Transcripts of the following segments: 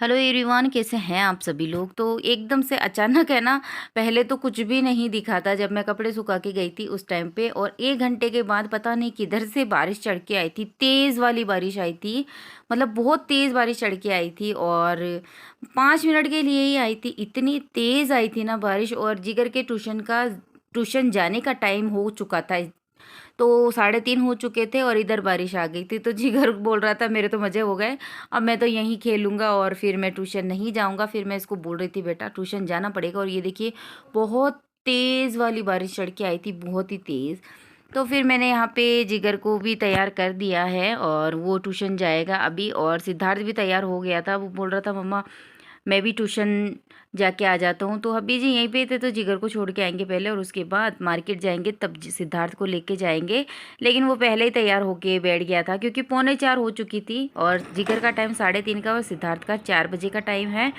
Hello everyone, कैसे हैं आप सभी लोग। तो एकदम से अचानक है ना, पहले तो कुछ भी नहीं दिखा था जब मैं कपड़े सुखा के गई थी उस टाइम पे, और 1 घंटे के बाद पता नहीं किधर से बारिश चढ़ के आई थी। तेज़ वाली बारिश आई थी, मतलब बहुत तेज़ बारिश चढ़ के आई थी, और 5 मिनट के लिए ही आई थी। इतनी तेज़ आई थी ना बारिश, और जिगर के ट्यूशन जाने का टाइम हो चुका था। तो 3:30 हो चुके थे और इधर बारिश आ गई थी। तो जिगर बोल रहा था मेरे तो मज़े हो गए, अब मैं तो यहीं खेलूँगा और फिर मैं ट्यूशन नहीं जाऊँगा। फिर मैं इसको बोल रही थी बेटा ट्यूशन जाना पड़ेगा, और ये देखिए बहुत तेज़ वाली बारिश चढ़ के आई थी, बहुत ही तेज़। तो फिर मैंने यहाँ पे जिगर को भी तैयार कर दिया है और वो ट्यूशन जाएगा अभी, और सिद्धार्थ भी तैयार हो गया था। वो बोल रहा था मम्मा मैं भी ट्यूशन जाके आ जाता हूँ। तो अभी जी यहीं पे थे, तो जिगर को छोड़ के आएंगे पहले, और उसके बाद मार्केट जाएंगे, तब सिद्धार्थ को लेके जाएंगे। लेकिन वो पहले ही तैयार होके बैठ गया था, क्योंकि 3:45 हो चुकी थी, और जिगर का टाइम 3:30 का और सिद्धार्थ का 4 बजे का टाइम है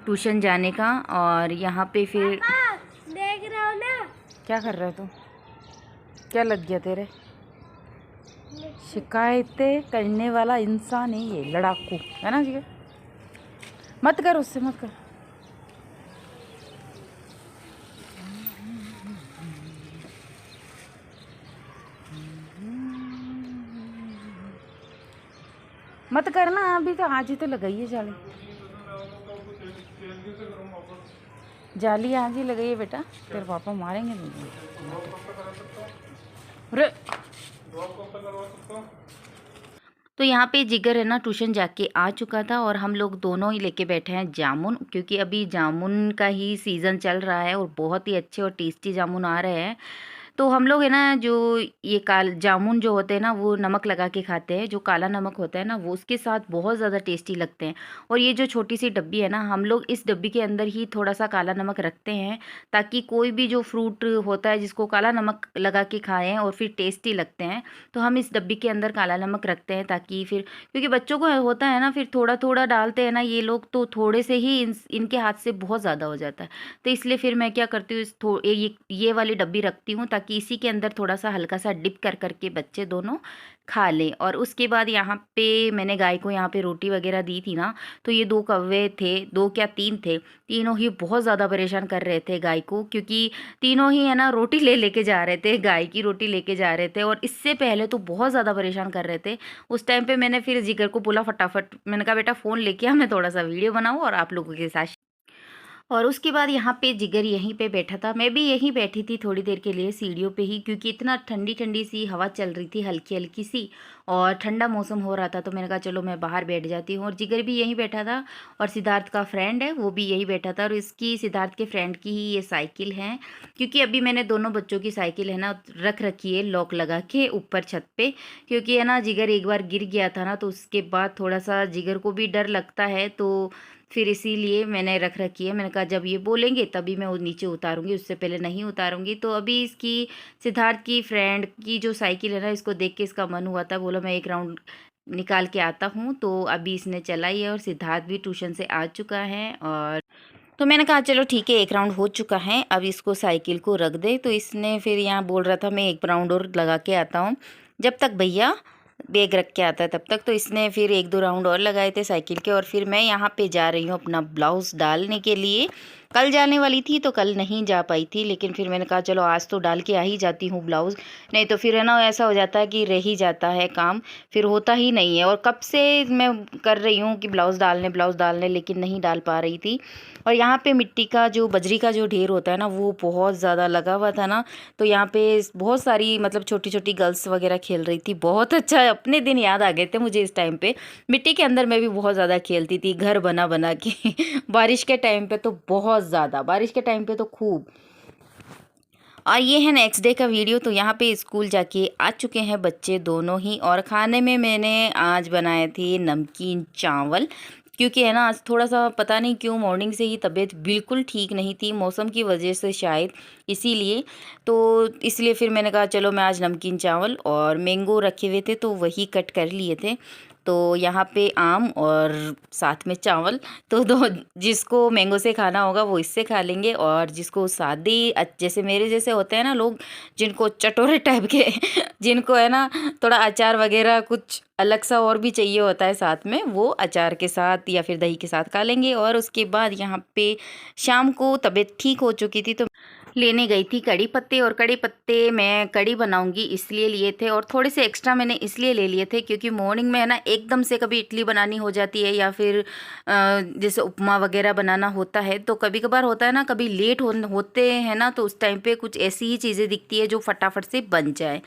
ट्यूशन जाने का। और यहाँ पे फिर देख रहे हो ना। क्या कर रहा है तू? क्या लग गया तेरे? शिकायतें करने वाला इंसान है ये, लड़ाकू है ना जिगर। मत कर, उससे मत कर। मत करना, अभी तो आज ही तो लगाई है जाली। जाली आज ही लगाई है बेटा, तेरे पापा मारेंगे नहीं। अरे तो यहाँ पे जिगर है ना ट्यूशन जाके आ चुका था, और हम लोग दोनों ही लेके बैठे हैं जामुन, क्योंकि अभी जामुन का ही सीज़न चल रहा है और बहुत ही अच्छे और टेस्टी जामुन आ रहे हैं। तो हम लोग है ना, जो ये काल जामुन जो होते हैं ना, वो नमक लगा के खाते हैं। जो काला नमक होता है ना, वो उसके साथ बहुत ज़्यादा टेस्टी लगते हैं। और ये जो छोटी सी डब्बी है ना, हम लोग इस डब्बी के अंदर ही थोड़ा सा काला नमक रखते हैं, ताकि कोई भी जो फ्रूट होता है जिसको काला नमक लगा के खाएं और फिर टेस्टी लगते हैं, तो हम इस डब्बी के अंदर काला नमक रखते हैं, ताकि फिर क्योंकि बच्चों को होता है ना, फिर थोड़ा थोड़ा डालते हैं ना ये लोग, तो थोड़े से ही इनके हाथ से बहुत ज़्यादा हो जाता है। तो इसलिए फिर मैं क्या करती हूँ, ये वाली डब्बी रखती हूँ, ताकि इसी के अंदर थोड़ा सा हल्का सा डिप कर करके बच्चे दोनों खा लें। और उसके बाद यहाँ पे मैंने गाय को यहाँ पे रोटी वगैरह दी थी ना, तो ये 2 कौवे थे, 2 क्या 3 थे, तीनों ही बहुत ज़्यादा परेशान कर रहे थे गाय को, क्योंकि तीनों ही है ना रोटी लेके जा रहे थे, गाय की रोटी लेके जा रहे थे, और इससे पहले तो बहुत ज़्यादा परेशान कर रहे थे। उस टाइम पे मैंने फिर जिगर को बोला फटाफट, मैंने कहा बेटा फ़ोन लेके आ, मैं थोड़ा सा वीडियो बनाऊँ और आप लोगों के साथ। और उसके बाद यहाँ पे जिगर यहीं पे बैठा था, मैं भी यहीं बैठी थी थोड़ी देर के लिए सीढ़ियों पे ही, क्योंकि इतना ठंडी ठंडी सी हवा चल रही थी, हल्की हल्की सी, और ठंडा मौसम हो रहा था। तो मैंने कहा चलो मैं बाहर बैठ जाती हूँ। और जिगर भी यहीं बैठा था, और सिद्धार्थ का फ्रेंड है वो भी यहीं बैठा था, और इसकी सिद्धार्थ के फ्रेंड की ही ये साइकिल है, क्योंकि अभी मैंने दोनों बच्चों की साइकिल है ना रख रखी है लॉक लगा के ऊपर छत पे, क्योंकि है ना जिगर एक बार गिर गया था ना, तो उसके बाद थोड़ा सा जिगर को भी डर लगता है, तो फिर इसीलिए मैंने रख रखी है। मैंने कहा जब ये बोलेंगे तभी मैं वो नीचे उतारूंगी, उससे पहले नहीं उतारूंगी। तो अभी इसकी सिद्धार्थ की फ्रेंड की जो साइकिल है ना, इसको देख के इसका मन हुआ था, बोला मैं एक राउंड निकाल के आता हूँ। तो अभी इसने चलाई है, और सिद्धार्थ भी ट्यूशन से आ चुका है। और तो मैंने कहा चलो ठीक है, एक राउंड हो चुका है, अब इसको साइकिल को रख दे। तो इसने फिर यहाँ बोल रहा था मैं एक राउंड और लगा के आता हूँ, जब तक भैया बैग रख के आता है तब तक। तो इसने फिर 1-2 राउंड और लगाए थे साइकिल के, और फिर मैं यहाँ पे जा रही हूँ अपना ब्लाउज़ डालने के लिए। कल जाने वाली थी तो कल नहीं जा पाई थी, लेकिन फिर मैंने कहा चलो आज तो डाल के आ ही जाती हूँ ब्लाउज़, नहीं तो फिर है ना ऐसा हो जाता है कि रह ही जाता है काम, फिर होता ही नहीं है। और कब से मैं कर रही हूँ कि ब्लाउज़ डालने, लेकिन नहीं डाल पा रही थी। और यहाँ पे मिट्टी का जो बजरी का जो ढेर होता है ना, वो बहुत ज़्यादा लगा हुआ था ना, तो यहाँ पे बहुत सारी मतलब छोटी छोटी गर्ल्स वगैरह खेल रही थी। बहुत अच्छा, अपने दिन याद आ गए थे मुझे इस टाइम पे। मिट्टी के अंदर मैं भी बहुत ज़्यादा खेलती थी, घर बना बना के बारिश के टाइम पे तो बहुत ज़्यादा, बारिश के टाइम पे तो खूब। और ये है नेक्स्ट डे का वीडियो। तो यहाँ पे स्कूल जाके आ चुके हैं बच्चे दोनों ही, और खाने में मैंने आज बनाए थे नमकीन चावल, क्योंकि है ना आज थोड़ा सा पता नहीं क्यों मॉर्निंग से ही तबीयत बिल्कुल ठीक नहीं थी, मौसम की वजह से शायद, इसीलिए। तो इसलिए फिर मैंने कहा चलो मैं आज नमकीन चावल, और मैंगो रखे हुए थे तो वही कट कर लिए थे। तो यहाँ पे आम और साथ में चावल, तो दो जिसको मैंगो से खाना होगा वो इससे खा लेंगे, और जिसको सादी जैसे मेरे जैसे होते हैं ना लोग, जिनको चटोरे टाइप के जिनको है ना थोड़ा अचार वगैरह कुछ अलग सा और भी चाहिए होता है साथ में, वो अचार के साथ या फिर दही के साथ खा लेंगे। और उसके बाद यहाँ पे शाम को तबीयत ठीक हो चुकी थी तो लेने गई थी कड़ी पत्ते, और कड़ी पत्ते मैं कड़ी बनाऊंगी इसलिए लिए थे, और थोड़े से एक्स्ट्रा मैंने इसलिए ले लिए थे क्योंकि मॉर्निंग में है ना एकदम से कभी इडली बनानी हो जाती है या फिर जैसे उपमा वगैरह बनाना होता है, तो कभी कभार होता है ना, कभी लेट होते हैं ना, तो उस टाइम पे कुछ ऐसी ही चीज़ें दिखती है जो फटाफट से बन जाए।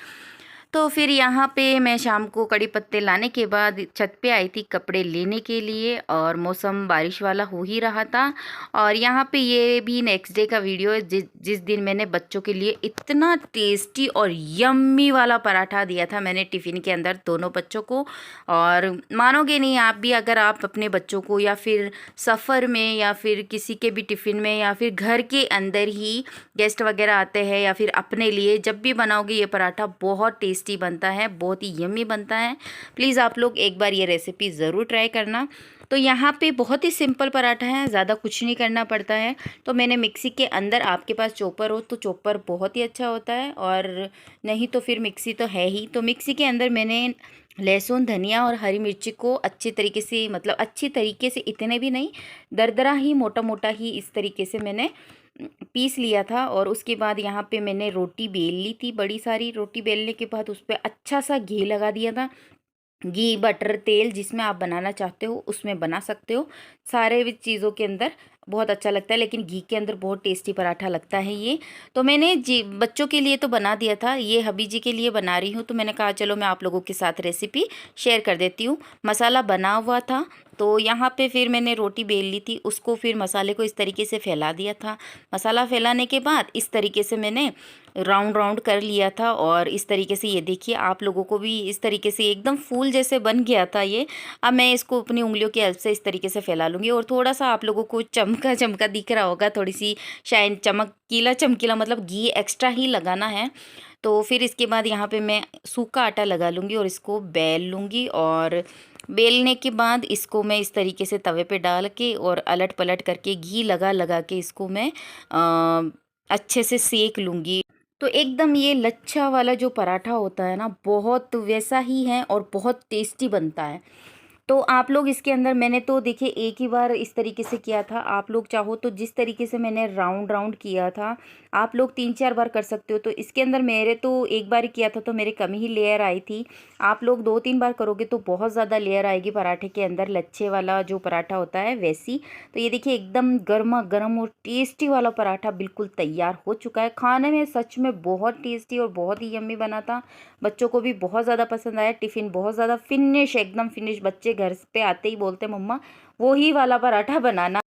तो फिर यहाँ पे मैं शाम को कड़ी पत्ते लाने के बाद छत पे आई थी कपड़े लेने के लिए, और मौसम बारिश वाला हो ही रहा था। और यहाँ पे ये भी नेक्स्ट डे का वीडियो है जिस दिन मैंने बच्चों के लिए इतना टेस्टी और यम्मी वाला पराठा दिया था मैंने टिफ़िन के अंदर दोनों बच्चों को। और मानोगे नहीं आप भी, अगर आप अपने बच्चों को या फिर सफ़र में या फिर किसी के भी टिफ़िन में या फिर घर के अंदर ही गेस्ट वगैरह आते हैं या फिर अपने लिए जब भी बनाओगे ये पराठा बहुत टेस्टी बनता है, बहुत ही यम्मी बनता है। प्लीज़ आप लोग एक बार ये रेसिपी ज़रूर ट्राई करना। तो यहाँ पे बहुत ही सिंपल पराठा है, ज़्यादा कुछ नहीं करना पड़ता है। तो मैंने मिक्सी के अंदर, आपके पास चॉपर हो तो चॉपर बहुत ही अच्छा होता है, और नहीं तो फिर मिक्सी तो है ही, तो मिक्सी के अंदर मैंने लहसुन, धनिया और हरी मिर्ची को अच्छी तरीके से, मतलब अच्छी तरीके से, इतने भी नहीं, दरदरा ही, मोटा मोटा ही इस तरीके से मैंने पीस लिया था। और उसके बाद यहाँ पे मैंने रोटी बेल ली थी, बड़ी सारी रोटी बेलने के बाद उस पर अच्छा सा घी लगा दिया था। घी, बटर, तेल जिसमें आप बनाना चाहते हो उसमें बना सकते हो, सारे भी चीज़ों के अंदर बहुत अच्छा लगता है, लेकिन घी के अंदर बहुत टेस्टी पराठा लगता है ये। तो मैंने जी बच्चों के लिए तो बना दिया था, ये हबी जी के लिए बना रही हूँ, तो मैंने कहा चलो मैं आप लोगों के साथ रेसिपी शेयर कर देती हूँ। मसाला बना हुआ था, तो यहाँ पे फिर मैंने रोटी बेल ली थी, उसको फिर मसाले को इस तरीके से फैला दिया था। मसाला फैलाने के बाद इस तरीके से मैंने राउंड राउंड कर लिया था, और इस तरीके से ये देखिए आप लोगों को भी इस तरीके से एकदम फूल जैसे बन गया था ये। अब मैं इसको अपनी उंगलियों की हेल्प से इस तरीके से फैला लूँगी, और थोड़ा सा आप लोगों को चमका चमका दिख रहा होगा, थोड़ी सी शाइन, चमकीला चमकीला, मतलब घी एक्स्ट्रा ही लगाना है। तो फिर इसके बाद यहाँ पे मैं सूखा आटा लगा लूँगी और इसको बेल लूँगी, और बेलने के बाद इसको मैं इस तरीके से तवे पे डाल के और अलट पलट करके घी लगा लगा के इसको मैं अच्छे से सेक लूँगी। तो एकदम ये लच्छा वाला जो पराठा होता है ना, बहुत वैसा ही है और बहुत टेस्टी बनता है। तो आप लोग इसके अंदर, मैंने तो देखिए एक ही बार इस तरीके से किया था, आप लोग चाहो तो जिस तरीके से मैंने राउंड राउंड किया था आप लोग 3-4 बार कर सकते हो। तो इसके अंदर मेरे तो एक बार ही किया था तो मेरे कम ही लेयर आई थी, आप लोग 2-3 बार करोगे तो बहुत ज़्यादा लेयर आएगी पराठे के अंदर, लच्छे वाला जो पराठा होता है वैसी। तो ये देखिए एकदम गर्मा गर्म और टेस्टी वाला पराठा बिल्कुल तैयार हो चुका है। खाने में सच में बहुत टेस्टी और बहुत ही यम्मी बना था, बच्चों को भी बहुत ज़्यादा पसंद आया, टिफ़िन बहुत ज़्यादा फिनिश, एकदम फिनिश। बच्चे घर पे आते ही बोलते मम्मा वो ही वाला पराठा बनाना।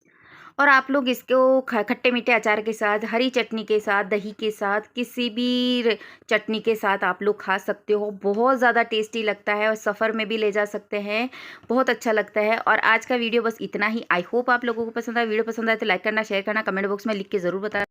और आप लोग इसको खट्टे मीठे अचार के साथ, हरी चटनी के साथ, दही के साथ, किसी भी चटनी के साथ आप लोग खा सकते हो, बहुत ज़्यादा टेस्टी लगता है, और सफ़र में भी ले जा सकते हैं, बहुत अच्छा लगता है। और आज का वीडियो बस इतना ही। आई होप आप लोगों को पसंद आया। वीडियो पसंद आए तो लाइक करना, शेयर करना, कमेंट बॉक्स में लिख के ज़रूर बताना।